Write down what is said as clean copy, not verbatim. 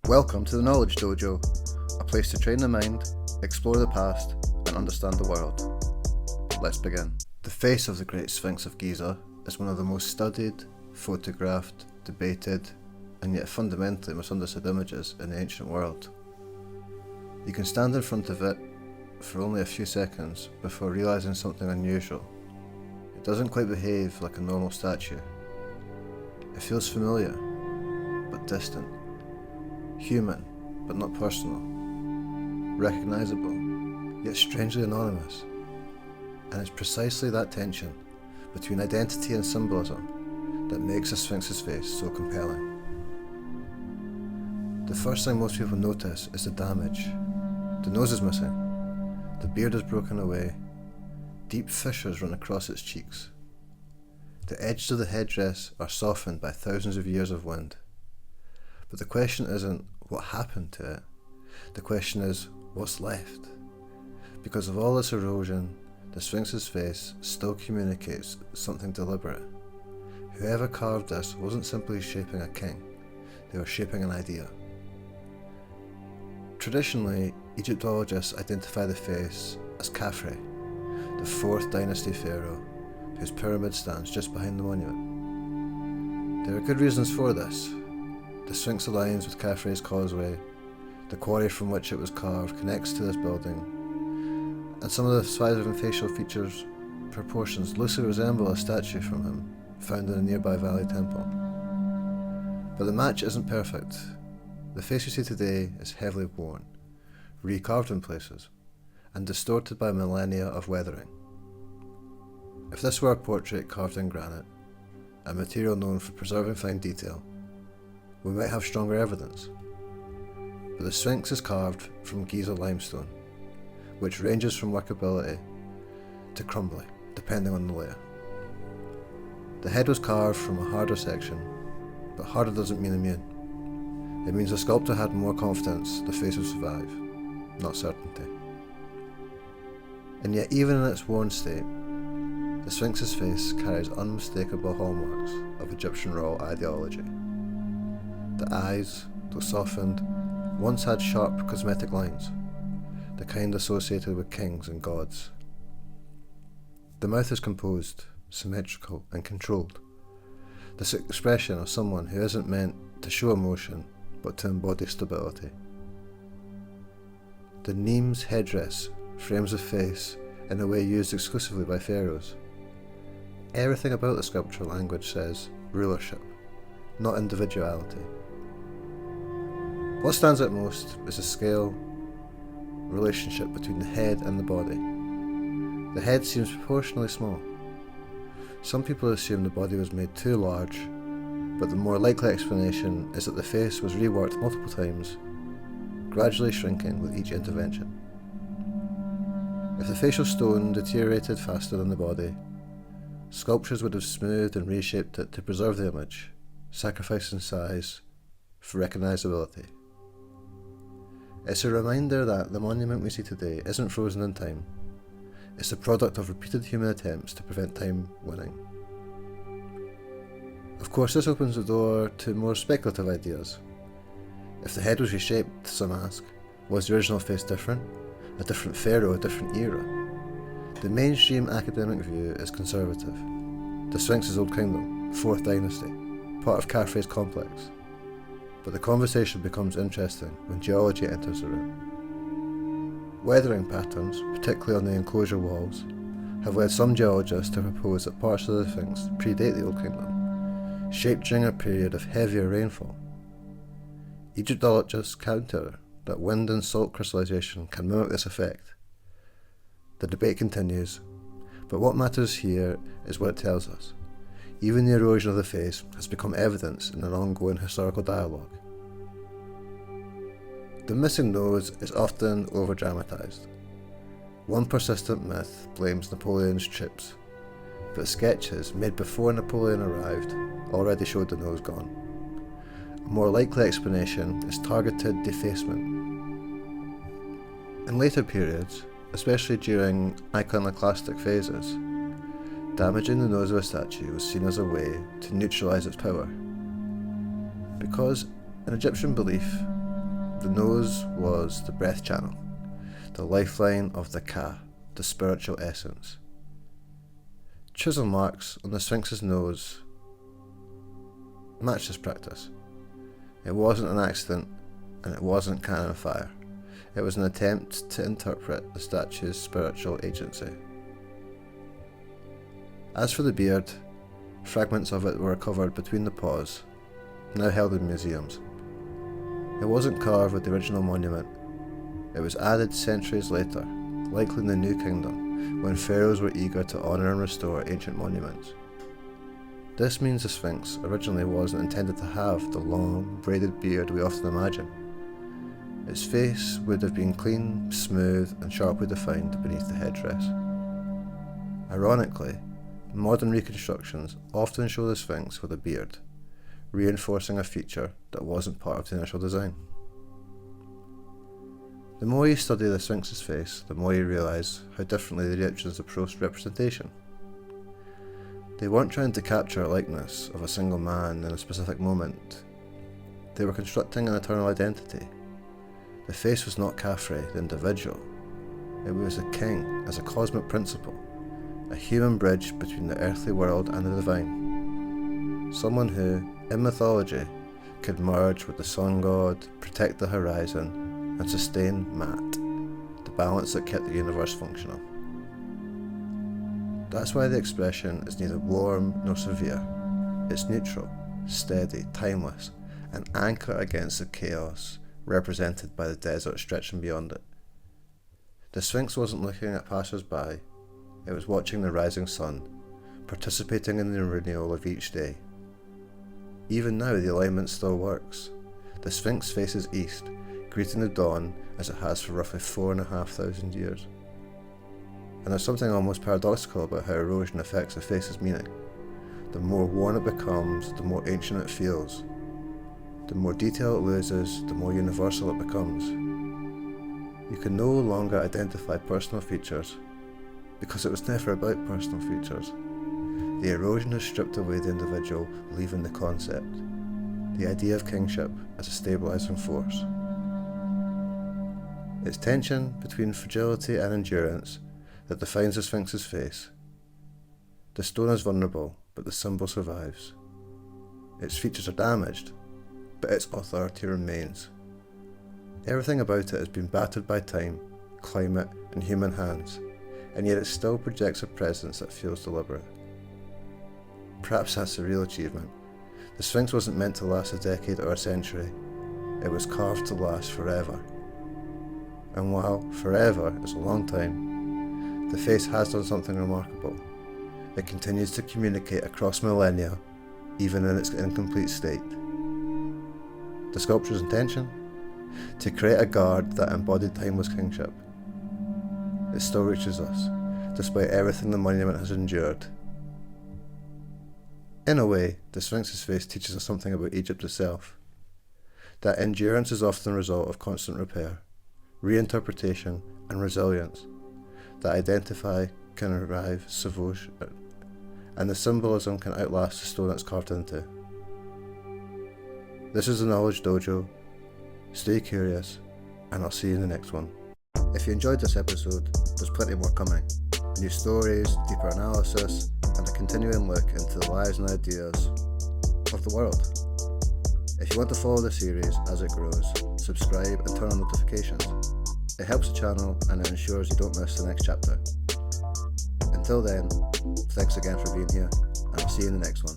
Welcome to the Knowledge Dojo, a place to train the mind, explore the past, and understand the world. Let's begin. The face of the Great Sphinx of Giza is one of the most studied, photographed, debated, and yet fundamentally misunderstood images in the ancient world. You can stand in front of it for only a few seconds before realising something unusual. It doesn't quite behave like a normal statue. It feels familiar, but distant. Human, but not personal. Recognisable, yet strangely anonymous. And it's precisely that tension between identity and symbolism that makes the Sphinx's face so compelling. The first thing most people notice is the damage. The nose is missing. The beard is broken away. Deep fissures run across its cheeks. The edges of the headdress are softened by thousands of years of wind. But the question isn't what happened to it. The question is what's left. Because of all this erosion, the Sphinx's face still communicates something deliberate. Whoever carved this wasn't simply shaping a king, they were shaping an idea. Traditionally, Egyptologists identify the face as Khafre, the 4th dynasty pharaoh, whose pyramid stands just behind the monument. There are good reasons for this. The Sphinx aligns with Khafre's causeway, the quarry from which it was carved connects to this building, and some of the size and facial features proportions loosely resemble a statue from him, found in a nearby valley temple. But the match isn't perfect. The face you see today is heavily worn, recarved in places, and distorted by millennia of weathering. If this were a portrait carved in granite, a material known for preserving fine detail, we might have stronger evidence. But the Sphinx is carved from Giza limestone, which ranges from workability to crumbly, depending on the layer. The head was carved from a harder section, but harder doesn't mean immune. It means the sculptor had more confidence the face would survive, not certainty. And yet even in its worn state, the Sphinx's face carries unmistakable hallmarks of Egyptian royal ideology. The eyes, though softened, once had sharp cosmetic lines, the kind associated with kings and gods. The mouth is composed, symmetrical and controlled, this expression of someone who isn't meant to show emotion but to embody stability. The Nemes headdress frames the face in a way used exclusively by pharaohs. Everything about the sculptural language says rulership, not individuality. What stands out most is the scale relationship between the head and the body. The head seems proportionally small. Some people assume the body was made too large, but the more likely explanation is that the face was reworked multiple times, gradually shrinking with each intervention. If the facial stone deteriorated faster than the body, sculptors would have smoothed and reshaped it to preserve the image, sacrificing size for recognisability. It's a reminder that the monument we see today isn't frozen in time. It's the product of repeated human attempts to prevent time winning. Of course, this opens the door to more speculative ideas. If the head was reshaped, some ask, was the original face different? A different pharaoh, a different era? The mainstream academic view is conservative. The Sphinx's old kingdom, 4th dynasty, part of Khafre's complex. But the conversation becomes interesting when geology enters the room. Weathering patterns, particularly on the enclosure walls, have led some geologists to propose that parts of the Sphinx predate the Old Kingdom, shaped during a period of heavier rainfall. Egyptologists counter that wind and salt crystallization can mimic this effect. The debate continues, but what matters here is what it tells us. Even the erosion of the face has become evidence in an ongoing historical dialogue. The missing nose is often over-dramatised. One persistent myth blames Napoleon's chips, but sketches made before Napoleon arrived already showed the nose gone. A more likely explanation is targeted defacement. In later periods, especially during iconoclastic phases, damaging the nose of a statue was seen as a way to neutralise its power. Because, in Egyptian belief, The nose was the breath channel, the lifeline of the Ka, the spiritual essence. Chisel marks on the Sphinx's nose matched this practice. It wasn't an accident, and it wasn't cannon fire. It was an attempt to interpret the statue's spiritual agency. As for the beard, fragments of it were recovered between the paws, now held in museums. It wasn't carved with the original monument. It was added centuries later, likely in the New Kingdom, when pharaohs were eager to honour and restore ancient monuments. This means the Sphinx originally wasn't intended to have the long, braided beard we often imagine. Its face would have been clean, smooth, and sharply defined beneath the headdress. Ironically, modern reconstructions often show the Sphinx with a beard, reinforcing a feature that wasn't part of the initial design. The more you study the Sphinx's face, the more you realise how differently the Egyptians approached representation. They weren't trying to capture a likeness of a single man in a specific moment. They were constructing an eternal identity. The face was not Khafre, the individual. It was a king as a cosmic principle, a human bridge between the earthly world and the divine. Someone who, in mythology, could merge with the sun god, protect the horizon, and sustain Mat, the balance that kept the universe functional. That's why the expression is neither warm nor severe. It's neutral, steady, timeless, an anchor against the chaos represented by the desert stretching beyond it. The Sphinx wasn't looking at passers-by, it was watching the rising sun, participating in the renewal of each day. Even now the alignment still works. The Sphinx faces east, greeting the dawn as it has for roughly 4,500 years. And there's something almost paradoxical about how erosion affects a face's meaning. The more worn it becomes, the more ancient it feels. The more detail it loses, the more universal it becomes. You can no longer identify personal features, because it was never about personal features. The erosion has stripped away the individual, leaving the concept, the idea of kingship as a stabilising force. It's tension between fragility and endurance that defines the Sphinx's face. The stone is vulnerable, but the symbol survives. Its features are damaged, but its authority remains. Everything about it has been battered by time, climate, and human hands, and yet it still projects a presence that feels deliberate. Perhaps that's the real achievement. The Sphinx wasn't meant to last a decade or a century. It was carved to last forever. And while forever is a long time, the face has done something remarkable. It continues to communicate across millennia, even in its incomplete state. The sculpture's intention? To create a guard that embodied timeless kingship. It still reaches us, despite everything the monument has endured. In a way, the Sphinx's face teaches us something about Egypt itself. That endurance is often the result of constant repair, reinterpretation, and resilience. That identify can arrive savage, and the symbolism can outlast the stone it's carved into. This is the Knowledge Dojo. Stay curious, and I'll see you in the next one. If you enjoyed this episode, there's plenty more coming. New stories, deeper analysis, and a continuing look into the lives and ideas of the world. If you want to follow the series as it grows, subscribe and turn on notifications. It helps the channel and it ensures you don't miss the next chapter. Until then, thanks again for being here, and I'll see you in the next one.